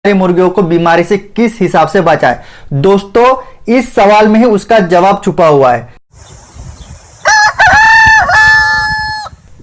मुर्गियों को बीमारी से किस हिसाब से बचाएं। दोस्तों इस सवाल में ही उसका जवाब छुपा हुआ है।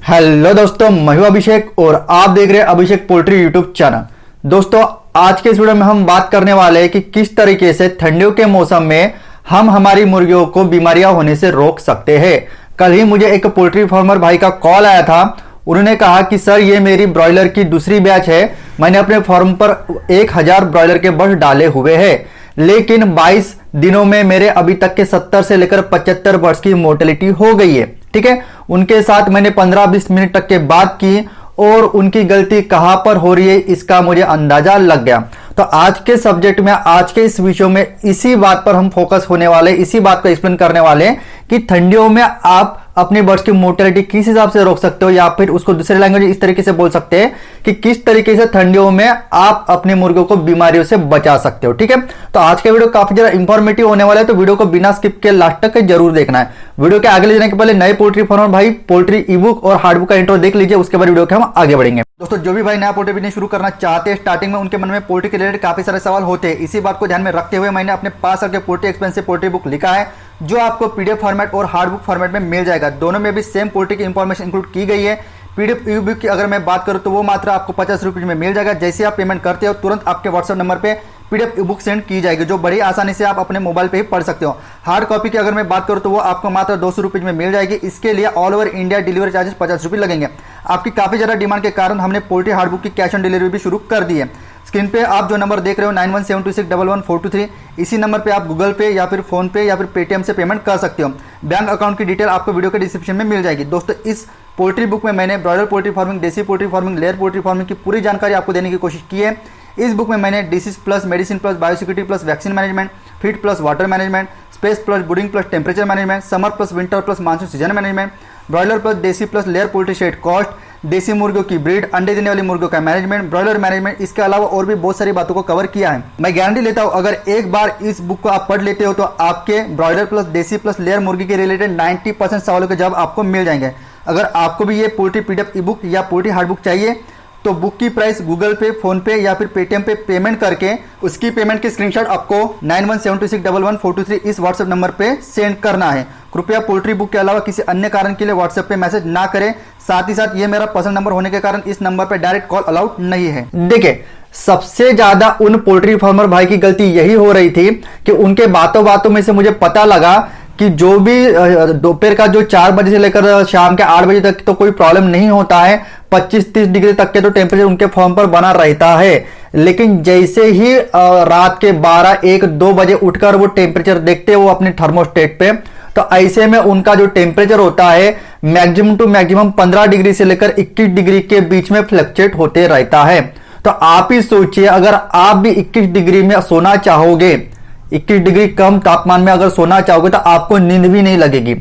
हेलो दोस्तों, मैं हूं अभिषेक और आप देख रहे हैं अभिषेक पोल्ट्री यूट्यूब चैनल। दोस्तों आज के इस वीडियो में हम बात करने वाले हैं कि किस तरीके से ठंडियों के मौसम में हम हमारी मुर्गियों को बीमारियां होने से रोक सकते हैं। कल ही मुझे एक पोल्ट्री फार्मर भाई का कॉल आया था। उन्होंने कहा कि सर ये मेरी ब्रॉयलर की दूसरी बैच है, मैंने अपने फार्म पर 1000 ब्रॉयलर के बर्ड डाले हुए हैं, लेकिन 22 दिनों में मेरे अभी तक के 70 से लेकर 75 बर्ड्स की मोर्टेलिटी हो गई है। ठीक है, उनके साथ मैंने 15-20 मिनट तक के बात की और उनकी गलती कहां पर हो रही है इसका मुझे अंदाजा लग गया। तो आज के सब्जेक्ट में, आज के इस विषय में इसी बात पर हम फोकस होने वाले, इसी बात को एक्सप्लेन करने वाले कि ठंडियों में आप अपने बर्ड्स की मोर्टेलिटी किस हिसाब से रोक सकते हो, या फिर उसको दूसरे लैंग्वेज इस तरीके से बोल सकते हैं कि किस तरीके से ठंडियों में आप अपने मुर्गियों को बीमारियों से बचा सकते हो। ठीक है, तो आज का वीडियो काफी ज्यादा इंफॉर्मेटिव होने वाला है, तो वीडियो को बिना स्किप के लास्ट तक जरूर देखना है। वीडियो के आगे ले जाने के पहले नए पोल्ट्री फार्मर भाई पोल्ट्री ई बुक और हार्ड बुक का इंट्रो देख लीजिए, उसके बाद वीडियो के हम आगे बढ़ेंगे। दोस्तों जो भी भाई नया पोल्ट्री बिजनेस शुरू करना चाहते हैं, स्टार्टिंग में उनके मन में पोल्ट्री के रिलेटेड काफी सारे सवाल होते हैं। इसी बात को ध्यान में रखते हुए मैंने अपने 5 साल के पोल्ट्री एक्सपेंस से पोल्ट्री बुक लिखा है, जो आपको पीडीएफ फॉर्मेट और हार्ड बुक फॉर्मेट में मिल जाएगा। दोनों में भी सेम पोल्ट्री की इंफॉर्मेशन इंक्लूड की गई है। पीडीएफ ई बुक की अगर मैं बात करूं तो वो मात्र आपको 50 रुपये में मिल जाएगा। जैसे आप पेमेंट करते हो तुरंत आपके व्हाट्सएप नंबर पे पीडीएफ ई बुक सेंड की जाएगी, जो बड़ी आसानी से आप अपने मोबाइल पे ही पढ़ सकते हो। हार्ड कॉपी की अगर मैं बात करूं तो वो आपको मात्र 200 रुपये में मिल जाएगी। इसके लिए all over India delivery charges 50 रुपये लगेंगे। आपकी काफी ज्यादा डिमांड के कारण हमने पोल्ट्री हार्ड बुक की कैश ऑन डिलीवरी भी शुरू कर दी है। स्क्रीन पे आप जो नंबर देख रहे हो 9172611423, इसी नंबर पे आप गूगल पे या फिर फोन पे या फिर पेटीएम से पेमेंट कर सकते हो। बैंक अकाउंट की डिटेल आपको वीडियो के डिस्क्रिप्शन में मिल जाएगी। दोस्तों इस पोल्ट्री बुक में मैंने ब्रॉयलर पोल्ट्री फार्मिंग, देसी poultry farming, layer poultry farming की पूरी जानकारी आपको देने की कोशिश की है। इस बुक में मैंने disease plus medicine plus biosecurity plus vaccine management, feed plus water management, space plus breeding plus temperature management, summer plus winter plus monsoon season management, broiler plus desi plus layer poultry shed cost, देसी मुर्गियों की breed, अंडे देने वाली मुर्गियों का management, broiler management, इसके अलावा और भी बहुत सारी बातों को कवर किया है। मैं गारंटी लेता हूं अगर एक बार इस बुक को आप पढ़ लेते हो तो आपके broiler plus desi plus layer मुर्गी के रिलेटेड 90% सवालों के जवाब आपको मिल जाएंगे। अगर आपको भी ये पोल्ट्री पीडीएफ ई बुक या पोल्ट्री हार्ड बुक चाहिए तो बुक की प्राइस गूगल पे, फोन पे या फिर पेटीएम पे पेमेंट करके उसकी पेमेंट की स्क्रीनशॉट आपको 9172611423 इस व्हाट्सएप नंबर पे सेंड करना है। कृपया पोल्ट्री बुक के अलावा किसी अन्य कारण के लिए व्हाट्सएप पे मैसेज ना करें। साथ ही साथ ये मेरा पर्सनल नंबर होने के कारण इस नंबर पे डायरेक्ट कॉल अलाउड नहीं है। देखिए सबसे ज्यादा उन पोल्ट्री फार्मर भाई की गलती यही हो रही थी कि उनके बातों बातों में से मुझे पता लगा कि जो भी दोपहर का जो 4 बजे से लेकर शाम के 8 बजे तक तो कोई प्रॉब्लम नहीं होता है, 25-30 डिग्री तक के तो टेम्परेचर उनके फार्म पर बना रहता है। लेकिन जैसे ही रात के 12-1-2 बजे उठकर वो टेम्परेचर देखते हैं वो अपने थर्मोस्टेट पे, तो ऐसे में उनका जो टेम्परेचर होता है मैक्सिमम टू मैक्सिमम 15 डिग्री से लेकर 21 डिग्री के बीच में फ्लक्चुएट होते रहता है। तो आप ही सोचिए अगर आप भी 21 डिग्री में सोना चाहोगे, 21 डिग्री कम तापमान में अगर सोना चाहोगे तो आपको नींद भी नहीं लगेगी।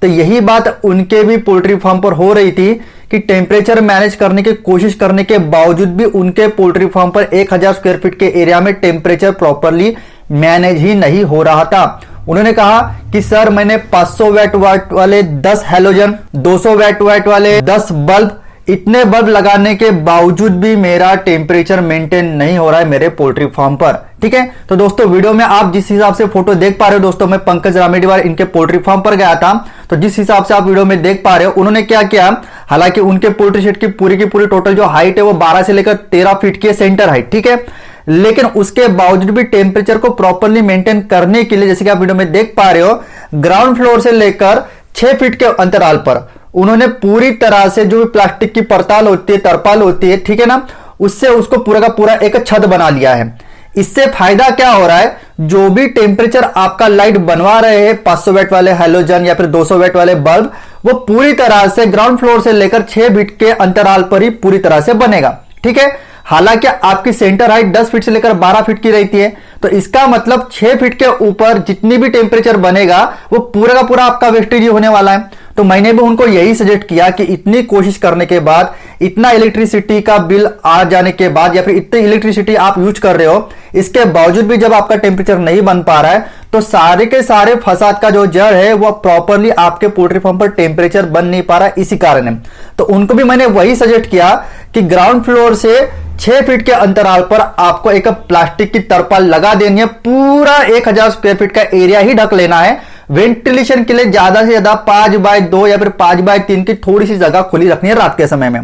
तो यही बात उनके भी पोल्ट्री फार्म पर हो रही थी कि टेम्परेचर मैनेज करने की कोशिश करने के बावजूद भी उनके पोल्ट्री फार्म पर 1000 स्क्वायर फीट के एरिया में टेम्परेचर प्रॉपरली मैनेज ही नहीं हो रहा था। उन्होंने कहा कि सर मैंने 500 वाट वाले 10 हैलोजन, 200 वाट वाले 10 बल्ब, इतने बल्ब लगाने के बावजूद भी मेरा टेम्परेचर मेंटेन नहीं हो रहा है मेरे पोल्ट्री फार्म पर। ठीक है, तो दोस्तों वीडियो में आप जिस हिसाब से फोटो देख पा रहे हो, दोस्तों मैं पंकज रामेडीवार इनके पोल्ट्री फार्म पर गया था, तो जिस हिसाब से आप वीडियो में देख पा रहे हो उन्होंने क्या किया, हालांकि उनके पोल्ट्री शेड की पूरी टोटल जो हाइट है वो 12 से लेकर 13 फीट की है, सेंटर हाइट। ठीक है, लेकिन उसके बावजूद भी टेम्परेचर को प्रॉपरली मेंटेन करने के लिए जैसे कि आप वीडियो में देख पा रहे हो ग्राउंड फ्लोर से लेकर 6 फीट के अंतराल पर उन्होंने पूरी तरह से जो प्लास्टिक की परताल होती है, तरपाल होती है, ठीक है ना, उससे उसको पूरा का पूरा एक छत बना लिया है। इससे फायदा क्या हो रहा है, जो भी टेम्परेचर आपका लाइट बनवा रहे हैं 500 वाट वाले हैलोजन या फिर 200 वाट वाले बल्ब, वो पूरी तरह से ग्राउंड फ्लोर से लेकर 6 फीट के अंतराल पर ही पूरी तरह से बनेगा। ठीक है, हालांकि आपकी सेंटर हाइट 10 फीट से लेकर 12 फीट की रहती है, तो इसका मतलब 6 फीट के ऊपर जितनी भी टेम्परेचर बनेगा वो पूरा का पूरा आपका वेस्टेज होने वाला है। तो मैंने भी उनको यही सजेस्ट किया कि इतनी कोशिश करने के बाद, इतना इलेक्ट्रिसिटी का बिल आ जाने के बाद या फिर इतनी इलेक्ट्रिसिटी आप यूज कर रहे हो, इसके बावजूद भी जब आपका टेम्परेचर नहीं बन पा रहा है तो सारे के सारे फसाद का जो जड़ है वो प्रॉपरली आपके पोल्ट्री फार्म पर टेम्परेचर बन नहीं पा रहा, इसी कारण है। तो उनको भी मैंने वही सजेस्ट किया कि ग्राउंड फ्लोर से 6 फीट के अंतराल पर आपको एक प्लास्टिक की तरपाल लगा देनी है। पूरा 1000 स्क्वायर फीट का एरिया ही ढक लेना है। वेंटिलेशन के लिए ज्यादा से ज्यादा 5x2 या फिर 5x3 की थोड़ी सी जगह खुली रखनी है रात के समय में।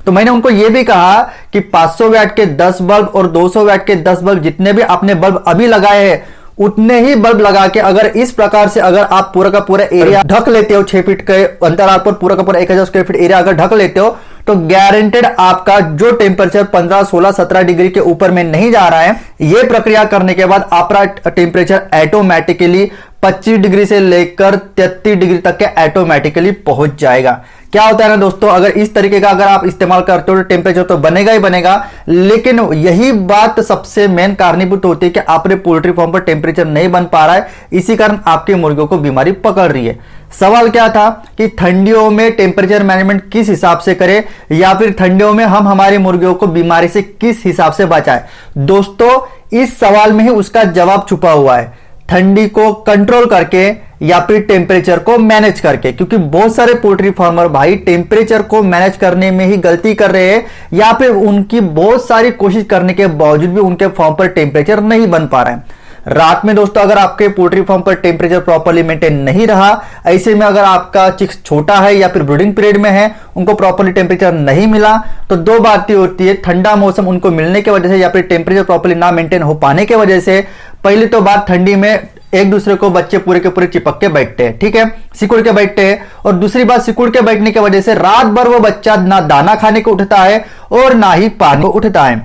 तो मैंने उनको यह भी कहा कि 500 वैट के 10 बल्ब और 200 वैट के 10 बल्ब, जितने भी आपने बल्ब अभी लगाए हैं उतने ही बल्ब लगा के अगर इस प्रकार से अगर आप पूरा का पूरा एरिया ढक लेते हो, 6 फीट के अंतराल पर पूरा का पूरा 1000 स्क्वायर फीट एरिया अगर ढक लेते हो, तो गारंटेड आपका जो टेम्परेचर 15, 16, 17 डिग्री के ऊपर में नहीं जा रहा है, यह प्रक्रिया करने के बाद आपका टेम्परेचर ऑटोमेटिकली 25 डिग्री से लेकर 33 डिग्री तक के ऑटोमेटिकली पहुंच जाएगा। क्या होता है ना दोस्तों, अगर इस तरीके का अगर आप इस्तेमाल करते हो तो टेम्परेचर तो बनेगा ही बनेगा, लेकिन यही बात सबसे मेन कारणीभूत होती है कि आपने पोल्ट्री फार्म पर टेम्परेचर नहीं बन पा रहा है, इसी कारण आपके मुर्गियों को बीमारी पकड़ रही है। सवाल क्या था कि ठंडियों में टेम्परेचर मैनेजमेंट किस हिसाब से करें, या फिर ठंडियों में हम हमारी मुर्गियों को बीमारी से किस हिसाब से बचाएं। दोस्तों, इस सवाल में ही उसका जवाब छुपा हुआ है, ठंडी को कंट्रोल करके या फिर टेम्परेचर को मैनेज करके। क्योंकि बहुत सारे पोल्ट्री फार्मर भाई टेम्परेचर को मैनेज करने में ही गलती कर रहे हैं, या फिर उनकी बहुत सारी कोशिश करने के बावजूद भी उनके फार्म पर टेम्परेचर नहीं बन पा रहा है। रात में दोस्तों अगर आपके पोल्ट्री फार्म पर टेम्परेचर प्रॉपर्ली मेंटेन नहीं रहा, ऐसे में अगर आपका चिक्स छोटा है या फिर ब्रीडिंग पीरियड में है, उनको प्रॉपर्ली टेम्परेचर नहीं मिला, तो दो बातें होती है, ठंडा मौसम उनको मिलने की वजह से या फिर टेम्परेचर प्रॉपर्ली ना मेंटेन हो पाने की वजह से। पहली तो बात, ठंडी में एक दूसरे को बच्चे पूरे के पूरे चिपक के बैठते हैं, ठीक है, सिकुड़ के बैठते हैं। और दूसरी बात, सिकुड़ के बैठने की वजह से रात भर वो बच्चा ना दाना खाने को उठता है और ना ही पानी को उठता है।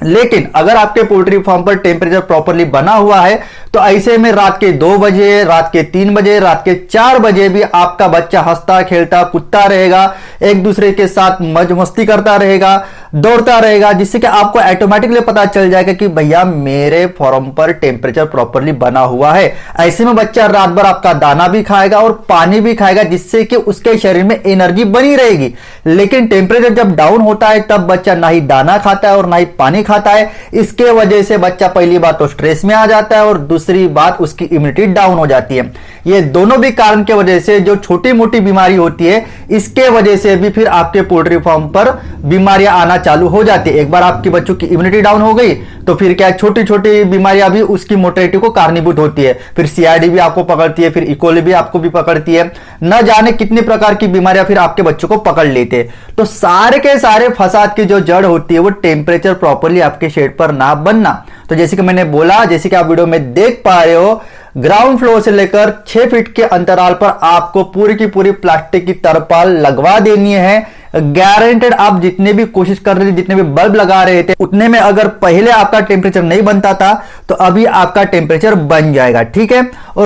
लेकिन अगर आपके पोल्ट्री फार्म पर टेम्परेचर प्रॉपर्ली बना हुआ है, तो ऐसे में रात के 2 बजे, रात के 3 बजे, रात के 4 बजे भी आपका बच्चा हंसता खेलता कूदता रहेगा, एक दूसरे के साथ मौज मस्ती करता रहेगा, दौड़ता रहेगा, जिससे कि आपको ऑटोमेटिकली पता चल जाएगा कि भैया मेरे फार्म पर टेम्परेचर प्रॉपर्ली बना हुआ है। ऐसे में बच्चा रात भर आपका दाना भी खाएगा और पानी भी खाएगा, जिससे कि उसके शरीर में एनर्जी बनी रहेगी। लेकिन टेम्परेचर जब डाउन होता है तब बच्चा ना ही दाना खाता है और ना ही पानी खाता है। इसके वजह से बच्चा पहली बात तो स्ट्रेस में आ जाता है और दूसरी बात उसकी इम्यूनिटी डाउन हो जाती है। ये दोनों भी कारण के वजह से जो छोटी मोटी बीमारी होती है, इसके वजह से भी फिर आपके पोल्ट्री फार्म पर बीमारियां आना चालू हो जाती है। एक बार आपके बच्चों की इम्यूनिटी डाउन हो गई तो फिर क्या छोटी छोटी बीमारियां भी उसकी मोर्टेलिटी को कारणीभूत होती है। फिर सीआरडी भी आपको पकड़ती है, फिर इकोली भी आपको भी पकड़ती है, न जाने कितनी प्रकार की बीमारियां फिर आपके बच्चों को पकड़ लेते हैं। तो सारे के सारे फसाद की जो जड़ होती है वो टेम्परेचर प्रॉपर्ली आपके शेड पर ना बनना। तो जैसे कि मैंने बोला, जैसे कि आप वीडियो में देख पा रहे हो, ग्राउंड फ्लोर से लेकर 6 फीट के अंतराल पर आपको पूरी की पूरी प्लास्टिक की तरपाल लगवा देनी है। गारंटेड आप जितने भी कोशिश कर रहे थे, जितने भी बल्ब लगा रहे थे, उतने में अगर पहले आपका टेम्परेचर नहीं बनता था तो अभी आपका टेम्परेचर बन जाएगा, ठीक है। और